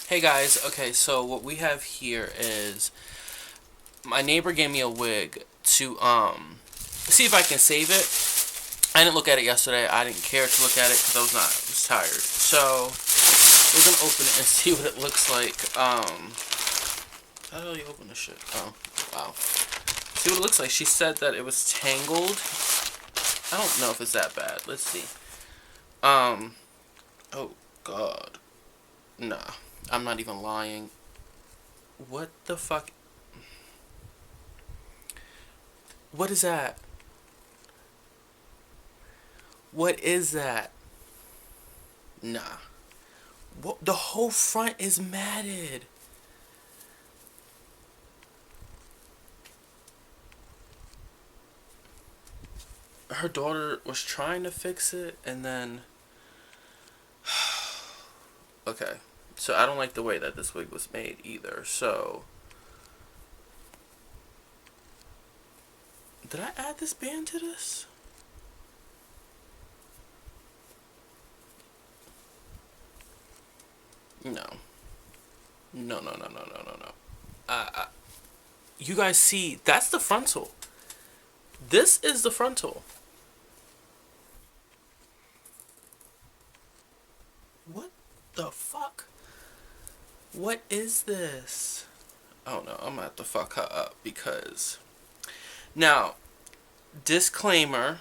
Hey guys, okay, so what we have here is my neighbor gave me a wig to see if I can save it. I didn't look at it yesterday. I didn't care to look at it because I was tired. So we're gonna open it and see what it looks like. How do you open this shit? Oh, wow. See what it looks like. She said that it was tangled. I don't know if it's that bad. Let's see. Oh God. Nah, I'm not even lying. What the fuck? What is that? What is that? Nah. What? The whole front is matted. Her daughter was trying to fix it, and then... Okay. So I don't like the way that this wig was made either, so... Did I add this band to this? No. No, no, no, no, no, no, no. You guys see, that's the frontal. This is the frontal. What the fuck? What is this? Oh no, I'm gonna have to fuck her up because... Now, disclaimer.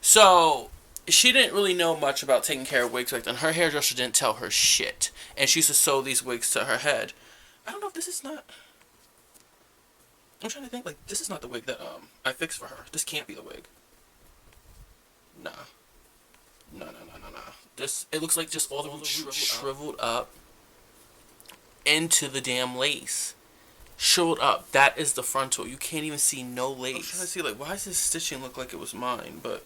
So, she didn't really know much about taking care of wigs back then. Her hairdresser didn't tell her shit. And she used to sew these wigs to her head. I don't know if this is not... I'm trying to think, like, this is not the wig that, I fixed for her. This can't be the wig. Nah. No, no, no, no, no. This, it looks like just all the way shriveled up into the damn lace. Shriveled up. That is the frontal. You can't even see no lace. I'm trying to see, like, why does this stitching look like it was mine, but...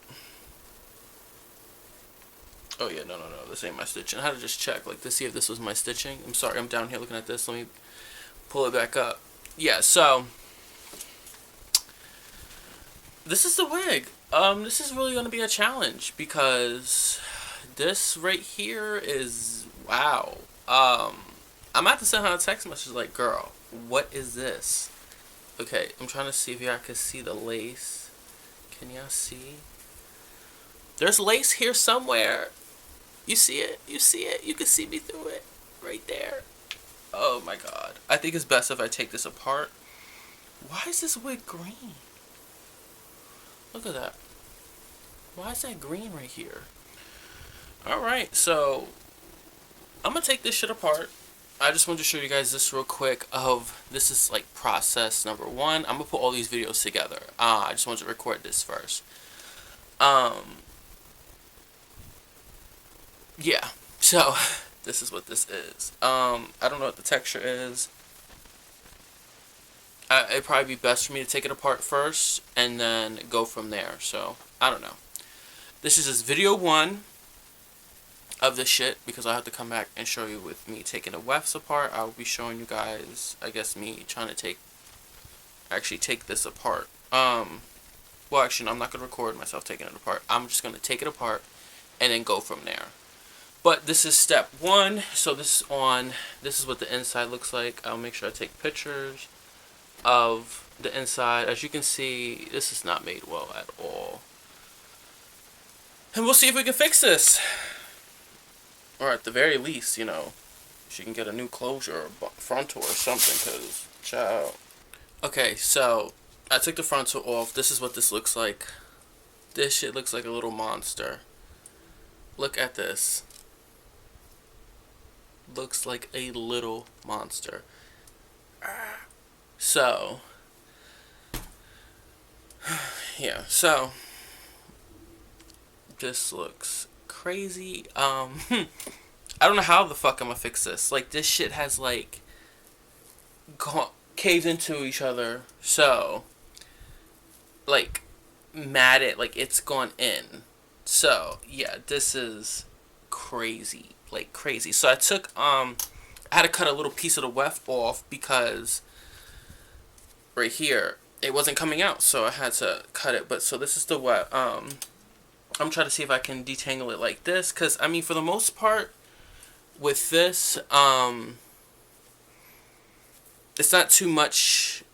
Oh, yeah, no, no, no. This ain't my stitching. I had to just check, like, to see if this was my stitching. I'm sorry, I'm down here looking at this. Let me pull it back up. Yeah, so... This is the wig. This is really going to be a challenge because this right here is... Wow. I'm about to send her a text message like, girl, what is this? Okay, I'm trying to see if y'all can see the lace. Can y'all see? There's lace here somewhere. You see it? You see it? You can see me through it. Right there. Oh my god. I think it's best if I take this apart. Why is this wig green? Look at that. Why is that green right here? Alright, so I'm gonna take this shit apart. I just wanted to show you guys this real quick of, this is like process number one. I'm gonna put all these videos together. I just wanted to record this first. Yeah, so this is what this is. I don't know what the texture is. It'd probably be best for me to take it apart first and then go from there. So, I don't know. This is just video one of this shit because I have to come back and show you with me taking the wefts apart. I will be showing you guys, I guess, me trying to actually take this apart. Well, actually, no, I'm not going to record myself taking it apart. I'm just going to take it apart and then go from there. But this is step one. So this is what the inside looks like. I'll make sure I take pictures of the inside. As you can see, this is not made well at all. And we'll see if we can fix this. Or at the very least, you know, she can get a new closure or frontal or something, because, ciao. Okay, so, I took the frontal off. This is what this looks like. This shit looks like a little monster. Look at this. Looks like a little monster. So, yeah, so, this looks crazy. I don't know how the fuck I'm gonna fix this. Like, this shit has, like, caved into each other, so, like, matted, like, it's gone in. So, yeah, this is crazy. Like, crazy. So, I took, I had to cut a little piece of the weft off because right here, it wasn't coming out, so I had to cut it. But so this is the I'm trying to see if I can detangle it like this, because I mean, for the most part, with this, it's not too much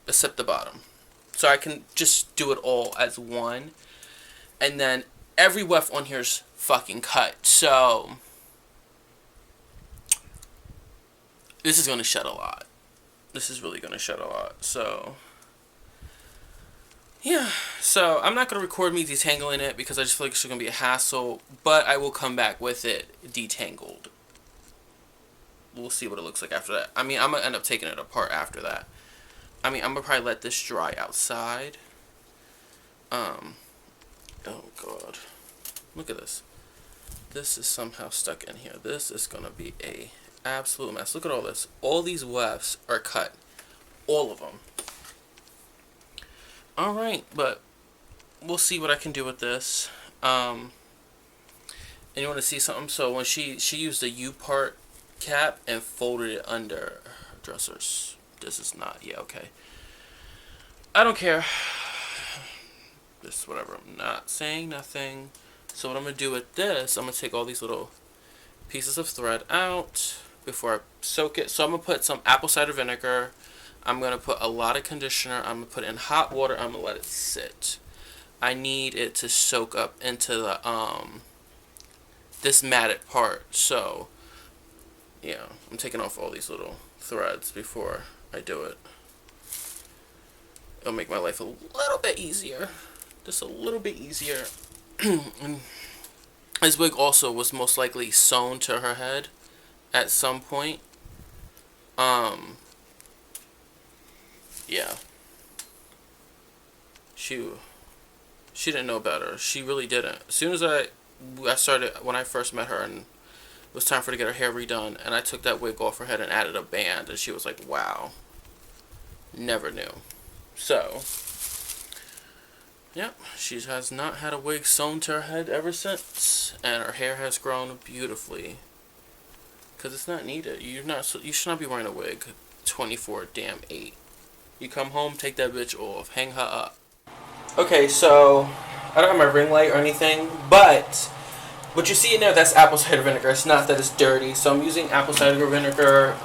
except the bottom. So I can just do it all as one. And then every weft on here is fucking cut. So this is going to shed a lot. This is really going to shed a lot. So yeah. So I'm not going to record me detangling it because I just feel like it's going to be a hassle. But I will come back with it detangled. We'll see what it looks like after that. I mean, I'm going to end up taking it apart after that. I mean, I'm going to probably let this dry outside. Oh god. Look at this. This is somehow stuck in here. This is going to be a absolute mess. Look at all this. All these wefts are cut. All of them. Alright, but we'll see what I can do with this. And you want to see something? So when she used the U-part cap and folded it under her dressers. This is not, yeah, okay. I don't care. This is whatever. I'm not saying nothing. So what I'm going to do with this, I'm going to take all these little pieces of thread out before I soak it. So I'm going to put some apple cider vinegar. I'm going to put a lot of conditioner. I'm going to put it in hot water. I'm going to let it sit. I need it to soak up into the this matted part. So yeah, I'm taking off all these little threads before I do it. It'll make my life a little bit easier. Just a little bit easier. This wig also was most likely sewn to her head at some point. Yeah. She didn't know better. She really didn't. As soon as I started, when I first met her and it was time for her to get her hair redone, and I took that wig off her head and added a band, and she was like, wow. Never knew. So, yep, she has not had a wig sewn to her head ever since, and her hair has grown beautifully. Because it's not needed. You should not be wearing a wig 24/8. You come home, take that bitch off, hang her up. Okay, so I don't have my ring light or anything, but what you see in there, that's apple cider vinegar. It's not that it's dirty, so I'm using apple cider vinegar.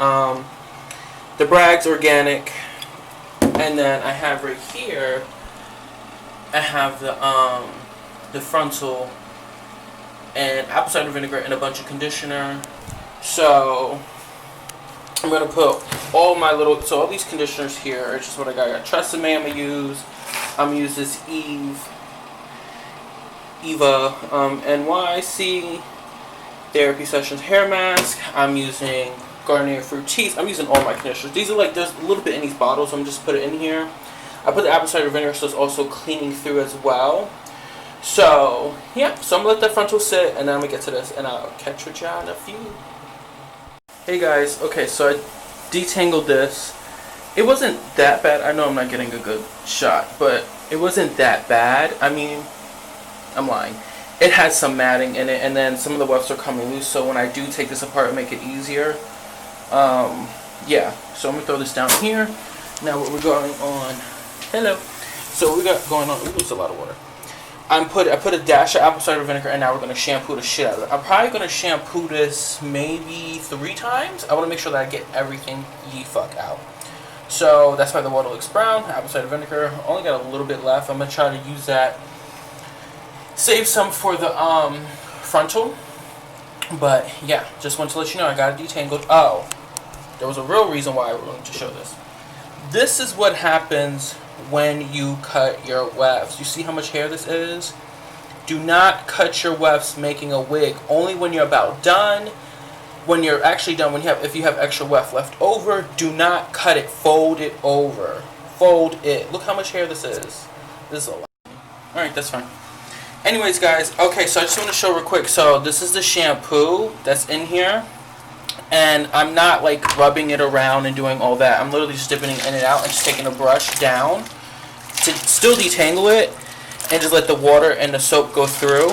The Bragg's organic. And then I have right here, I have the Frontal and apple cider vinegar and a bunch of conditioner. So I'm gonna put all my little, so all these conditioners here are just what I got. I got Tresemme I'm gonna use. I'm gonna use this Eva NYC Therapy Sessions hair mask. I'm using Garnier Fructis. I'm using all my conditioners. These are like, there's a little bit in these bottles, so I'm just put it in here. I put the apple cider vinegar so it's also cleaning through as well. So, yeah. So I'm going to let that Frontal sit, and then I'm going to get to this, and I'll catch with y'all in a few. Hey guys, okay, so I detangled this. It wasn't that bad. I know I'm not getting a good shot, but it wasn't that bad. I mean, I'm lying. It has some matting in it, and then some of the wefts are coming loose, so when I do take this apart, make it easier. Yeah, so I'm gonna throw this down here. Now what we're going on, hello. So what we got going on, ooh, it's a lot of water. I put a dash of apple cider vinegar, and now we're gonna shampoo the shit out of it. I'm probably gonna shampoo this maybe 3 times. I wanna make sure that I get everything ye fuck out. So that's why the water looks brown. Apple cider vinegar, only got a little bit left. I'm gonna try to use that. Save some for the Frontal. But yeah, just wanted to let you know I got it detangled. Oh, there was a real reason why I wanted to show this. This is what happens when you cut your wefts. You see how much hair this is? Do not cut your wefts making a wig. Only when you're about done. When you're actually done, if you have extra weft left over, do not cut it. Fold it over. Fold it. Look how much hair this is. This is a lot. Alright, that's fine. Anyways, guys, okay, so I just want to show real quick. So this is the shampoo that's in here, and I'm not like rubbing it around and doing all that. I'm literally just dipping it in and out and just taking a brush down to still detangle it and just let the water and the soap go through.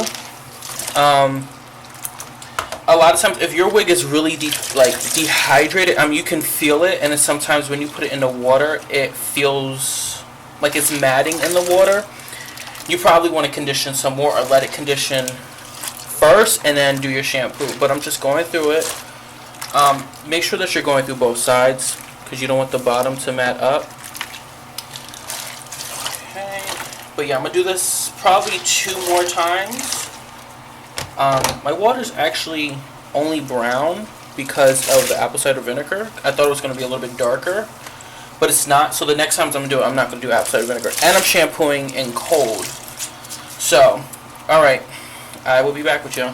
A lot of times, if your wig is really dehydrated, you can feel it, and then sometimes when you put it in the water, it feels like it's matting in the water. You probably want to condition some more or let it condition first and then do your shampoo. But I'm just going through it. Make sure that you're going through both sides because you don't want the bottom to mat up. Okay. But yeah, I'm going to do this probably 2 more times. My water's actually only brown because of the apple cider vinegar. I thought it was going to be a little bit darker, but it's not. So the next time I'm going to do it, I'm not going to do apple cider vinegar. And I'm shampooing in cold. So, alright, I will be back with you.